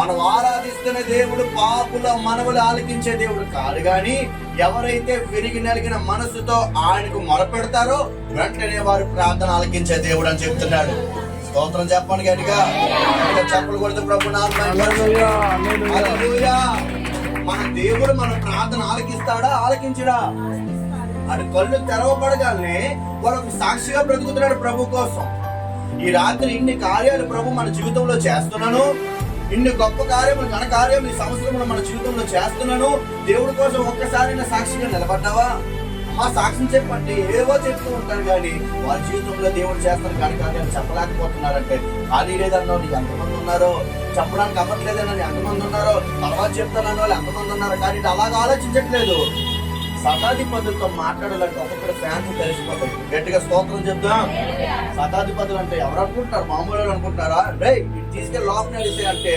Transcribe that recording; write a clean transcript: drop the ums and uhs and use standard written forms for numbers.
మనం ఆరాధిస్తున్న దేవుడు పాపుల మనవులు ఆలకించే దేవుడు కాదు, గాని ఎవరైతే విరిగి నలిగిన మనసుతో ఆయనకు మొరపెడతారో వెంటనే వారు ప్రార్థన ఆలకించే దేవుడు అని చెప్తున్నాడు. స్తోత్రం చెప్పండి గట్టిగా, చెప్పలు కొడుతూ ప్రభు హల్లెలూయా. మన దేవుడు మన ప్రార్థన ఆలకిస్తాడా, ఆలకించడా? అది కళ్ళు తెరవబడగానే వాళ్ళకు సాక్షిగా బ్రతుకుతున్నాడు ప్రభు కోసం. ఈ రాత్రి ఇన్ని కార్యాలు ప్రభు మన జీవితంలో చేస్తున్నాను, ఇన్ని గొప్ప కార్యములు ఘన కార్యములు ఈ సంవత్సరంలో మన జీవితంలో చేస్తున్నాను. దేవుడి కోసం ఒక్కసారైనా సాక్షిగా నిలబడ్డావా? మా సాక్ష్యం చెప్పండి ఏవో చెప్తూ ఉంటారు, కానీ వారి జీవితంలో దేవుడు చేస్తున్న ఘన కార్యాలు చెప్పలేకపోతున్నారంటే ఖాళీ లేదన్నా నీకు ఎంతమంది ఉన్నారో, చెప్పడానికి అవ్వట్లేదన్నా ఎంతమంది ఉన్నారో, తర్వాత చెప్తానన్న వాళ్ళు ఎంతమంది ఉన్నారో, కానీ అలాగా ఆలోచించట్లేదు. శతాధిపతులతో మాట్లాడాలంటే ఒక్కొక్కరు ఫ్యాన్స్ తెలిసిపోతాయి. గట్టిగా స్తోత్రం చెప్దాం. శతాధిపతులు అంటే ఎవరు అనుకుంటారు? మామూలు అనుకుంటారా? రే తీసుకెళ్ళి లోపల అంటే